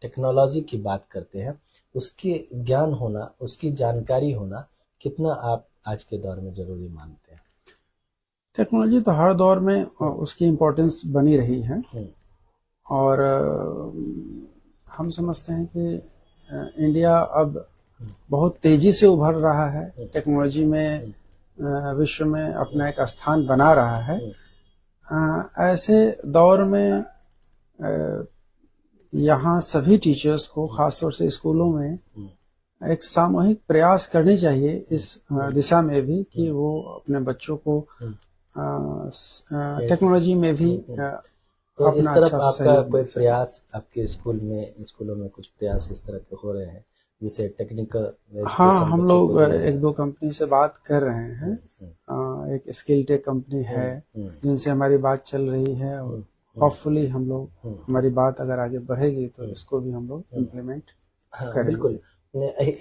Technology की बात करते हैं, उसकी ज्ञान होना, उसकी जानकारी होना कितना आप आज के दौर में जरूरी मानते हैं? टेक्नोलॉजी तो हर दौर में उसकी इम्पोर्टेंस बनी रही है, और हम समझते हैं कि इंडिया अब बहुत तेजी से उभर रहा है टेक्नोलॉजी में, विश्व में अपना एक स्थान बना रहा है। ऐसे दौर में यहाँ सभी टीचर्स को, खासतौर से स्कूलों में, एक सामूहिक प्रयास करनी चाहिए इस दिशा में भी कि वो अपने बच्चों को टेक्नोलॉजी में भी तो इस तरफ आपका कोई प्रयास, आपके स्कूलों में कुछ प्रयास इस तरह के हो रहे हैं जिसे टेक्निकल? हाँ, हम लोग एक दो कंपनी से बात कर रहे हैं। एक स्किल टेक कंपनी है जिनसे हमारी बात चल रही है, और होपफुली हम लोग, हमारी बात अगर आगे बढ़ेगी तो इसको भी हम लोग इम्प्लीमेंट करेंगे। बिल्कुल।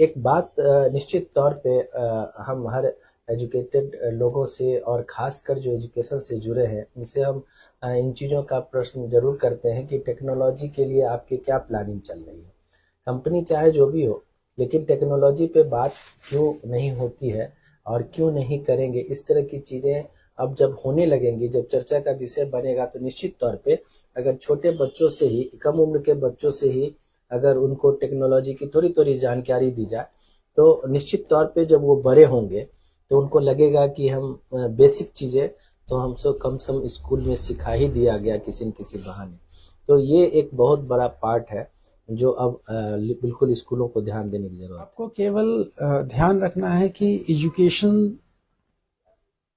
एक बात निश्चित तौर पे हम हर एजुकेटेड लोगों से, और खासकर जो एजुकेशन से जुड़े हैं, उनसे हम इन चीज़ों का प्रश्न जरूर करते हैं कि टेक्नोलॉजी के लिए आपकी क्या प्लानिंग चल रही है। कंपनी चाहे जो भी हो, लेकिन टेक्नोलॉजी पे बात क्यों नहीं होती है और क्यों नहीं करेंगे? इस तरह की चीज़ें अब जब होने लगेंगी, जब चर्चा का विषय बनेगा, तो निश्चित तौर पे अगर छोटे बच्चों से ही, कम उम्र के बच्चों से ही अगर उनको टेक्नोलॉजी की थोड़ी थोड़ी जानकारी दी जाए, तो निश्चित तौर पे जब वो बड़े होंगे तो उनको लगेगा कि हम बेसिक चीज़ें तो हमसे कम से कम स्कूल में सिखा ही दिया गया किसी न किसी बहाने। तो ये एक बहुत बड़ा पार्ट है जो अब बिल्कुल स्कूलों को ध्यान देने की जरूरत है। आपको केवल ध्यान रखना है कि एजुकेशन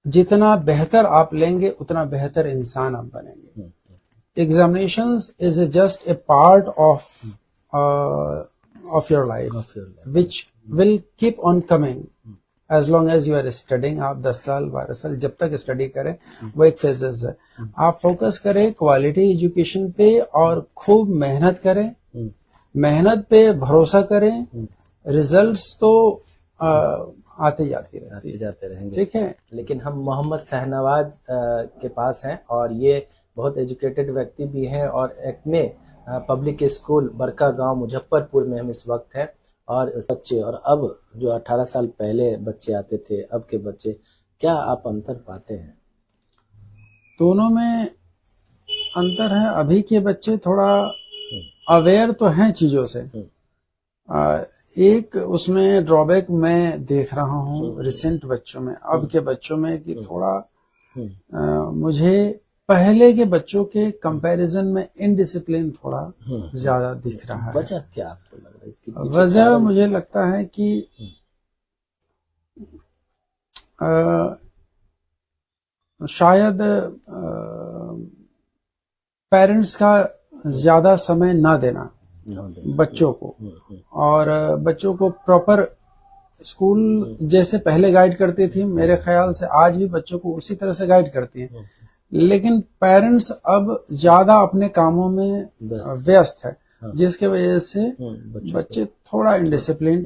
जितना बेहतर आप लेंगे उतना बेहतर इंसान आप बनेंगे। Examinations is just a part of your life which will keep on coming as long as you are studying. आप 10 साल 12 साल जब तक स्टडी करें, वो एक फेजेस है। आप फोकस करें क्वालिटी एजुकेशन पे और खूब मेहनत करें, मेहनत पे भरोसा करें, रिजल्ट्स तो आते जाते रहेंगे, ठीक है। लेकिन हम मोहम्मद शहनवाज के पास हैं, और ये बहुत एजुकेटेड व्यक्ति भी हैं, और एक्मे पब्लिक स्कूल बरका गांव मुजफ्फरपुर में हम इस वक्त हैं। और बच्चे, और अब जो 18 साल पहले बच्चे आते थे, अब के बच्चे, क्या आप अंतर पाते हैं? दोनों में अंतर है। अभी के बच्चे थोड़ा अवेयर तो हैं चीजों से। एक उसमें ड्रॉबैक मैं देख रहा हूँ रिसेंट बच्चों में, अब के बच्चों में, कि थोड़ा मुझे पहले के बच्चों के कंपैरिजन में इनडिसिप्लिन थोड़ा ज्यादा दिख रहा है। वजह क्या आपको लग रहा है इसकी? वजह मुझे लगता है कि शायद पेरेंट्स का ज्यादा समय ना देना बच्चों को, और बच्चों को प्रॉपर स्कूल जैसे पहले गाइड करती थी, मेरे ख्याल से आज भी बच्चों को उसी तरह से गाइड करती हैं। लेकिन पेरेंट्स अब ज्यादा अपने कामों में व्यस्त है, जिसके वजह से बच्चे थोड़ा इनडिसिप्लिन।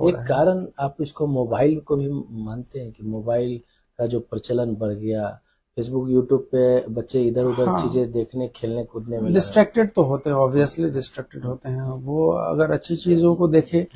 एक कारण आप इसको मोबाइल को भी मानते हैं कि मोबाइल का जो प्रचलन बढ़ गया, फेसबुक यूट्यूब पे बच्चे इधर उधर चीजें देखने, खेलने कूदने में डिस्ट्रैक्टेड तो होते हैं, ऑब्वियसली डिस्ट्रैक्टेड होते हैं। वो अगर अच्छी चीजों को देखे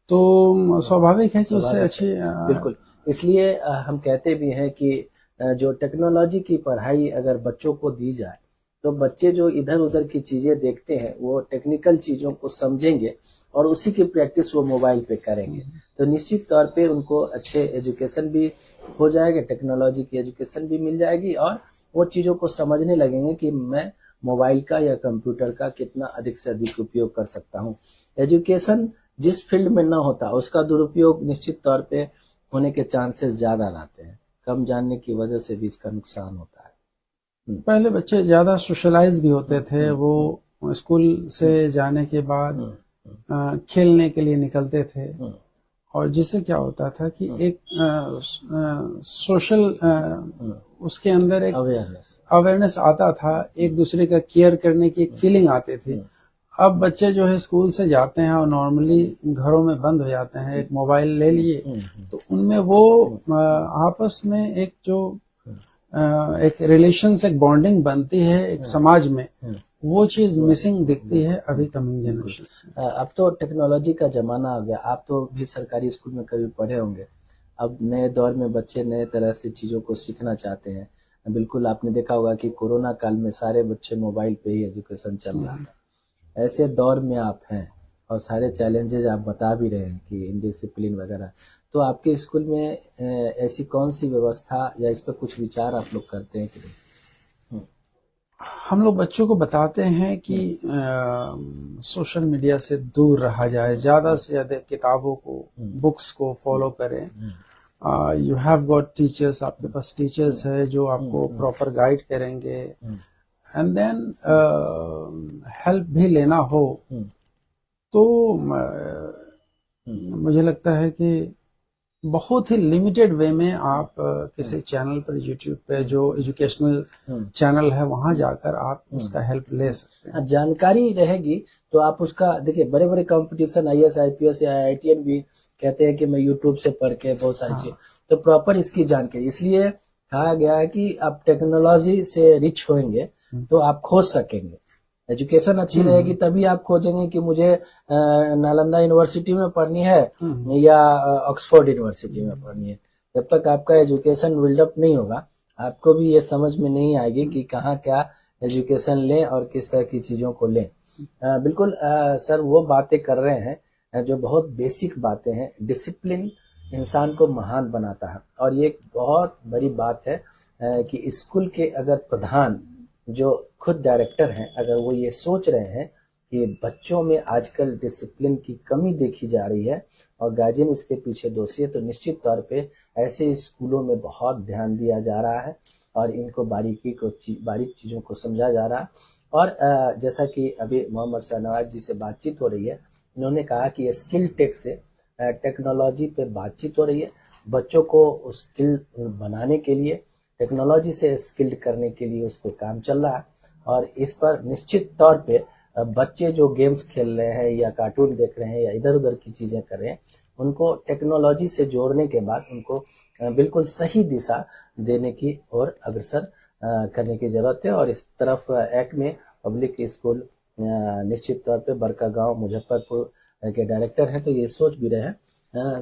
तो स्वाभाविक है कि उससे अच्छी। बिल्कुल, इसलिए हम कहते भी हैं कि जो टेक्नोलॉजी की पढ़ाई अगर बच्चों को दी जाए, तो बच्चे जो इधर उधर की चीजें देखते हैं वो टेक्निकल चीजों को समझेंगे, और उसी की प्रैक्टिस वो मोबाइल पे करेंगे। तो निश्चित तौर पे उनको अच्छे एजुकेशन भी हो जाएगा, टेक्नोलॉजी की एजुकेशन भी मिल जाएगी, और वो चीज़ों को समझने लगेंगे कि मैं मोबाइल का या कंप्यूटर का कितना अधिक से अधिक उपयोग कर सकता हूँ। एजुकेशन जिस फील्ड में ना होता, उसका दुरुपयोग निश्चित तौर पे होने के चांसेस ज़्यादा रहते हैं। कम जानने की वजह से भी इसका नुकसान होता है। पहले बच्चे ज़्यादा सोशलाइज भी होते थे, वो स्कूल से जाने के बाद खेलने के लिए निकलते थे, और जिससे क्या होता था कि एक सोशल उसके अंदर एक अवेयरनेस आता था, एक दूसरे का केयर करने की एक फीलिंग आती थी। अब बच्चे जो है स्कूल से जाते हैं और नॉर्मली घरों में बंद हो जाते हैं, एक मोबाइल ले लिए, तो उनमें वो आपस में एक जो एक रिलेशन, एक बॉन्डिंग बनती है एक समाज में, वो चीज मिसिंग दिखती है अभी कमिंग जनरेशन में। अब तो टेक्नोलॉजी का जमाना आ गया। आप तो भी सरकारी स्कूल में कभी पढ़े होंगे। अब नए दौर में बच्चे नए तरह से चीज़ों को सीखना चाहते हैं। बिल्कुल आपने देखा होगा कि कोरोना काल में सारे बच्चे मोबाइल पे ही एजुकेशन चल रहा था। ऐसे दौर में आप हैं और सारे चैलेंजेज आप बता भी रहे हैं कि इनडिसिप्लिन वगैरह। तो आपके स्कूल में ऐसी कौन सी व्यवस्था या इस पर कुछ विचार आप लोग करते हैं कि नहीं? हम लोग बच्चों को बताते हैं कि सोशल मीडिया से दूर रहा जाए, ज्यादा से ज्यादा किताबों को, बुक्स को फॉलो करें। यू हैव गॉट टीचर्स, आपके पास टीचर्स है जो आपको प्रॉपर गाइड करेंगे। एंड देन हेल्प भी लेना हो तो मुझे लगता है कि बहुत ही लिमिटेड वे में आप किसी चैनल पर, यूट्यूब पे जो एजुकेशनल चैनल है वहां जाकर आप उसका हेल्प ले सकते हैं। जानकारी रहेगी तो आप उसका, देखिए बड़े बड़े कंपटीशन IAS IPS या IITN भी कहते हैं कि मैं यूट्यूब से पढ़ के बहुत सारी चीज, तो प्रॉपर इसकी जानकारी, इसलिए कहा गया है कि आप टेक्नोलॉजी से रिच होंगे तो आप खोज सकेंगे। एजुकेशन अच्छी रहेगी तभी आप खोजेंगे कि मुझे नालंदा यूनिवर्सिटी में पढ़नी है या ऑक्सफोर्ड यूनिवर्सिटी में पढ़नी है। जब तक आपका एजुकेशन बिल्डअप नहीं होगा आपको भी ये समझ में नहीं आएगी कि कहाँ क्या एजुकेशन लें और किस तरह की चीजों को लें। बिल्कुल सर वो बातें कर रहे हैं जो बहुत बेसिक बातें हैं। डिसिप्लिन इंसान को महान बनाता है और ये एक बहुत बड़ी बात है कि स्कूल के अगर प्रधान जो खुद डायरेक्टर हैं अगर वो ये सोच रहे हैं कि बच्चों में आजकल डिसिप्लिन की कमी देखी जा रही है और गार्जियन इसके पीछे दोषी है, तो निश्चित तौर पे ऐसे स्कूलों में बहुत ध्यान दिया जा रहा है और इनको बारीक चीज़ों को समझा जा रहा है। और जैसा कि अभी मोहम्मद शाहनवाज जी से बातचीत हो रही है, इन्होंने कहा कि स्किल टेक से टेक्नोलॉजी पे बातचीत हो रही है। बच्चों को स्किल बनाने के लिए, टेक्नोलॉजी से स्किल्ड करने के लिए उस पर काम चल रहा है और इस पर निश्चित तौर पे बच्चे जो गेम्स खेल रहे हैं या कार्टून देख रहे हैं या इधर उधर की चीज़ें कर रहे हैं, उनको टेक्नोलॉजी से जोड़ने के बाद उनको बिल्कुल सही दिशा देने की ओर अग्रसर करने की जरूरत है। और इस तरफ एक्ट में पब्लिक स्कूल निश्चित तौर पे बड़कागांव मुजफ्फरपुर के डायरेक्टर हैं तो ये सोच भी रहे हैं।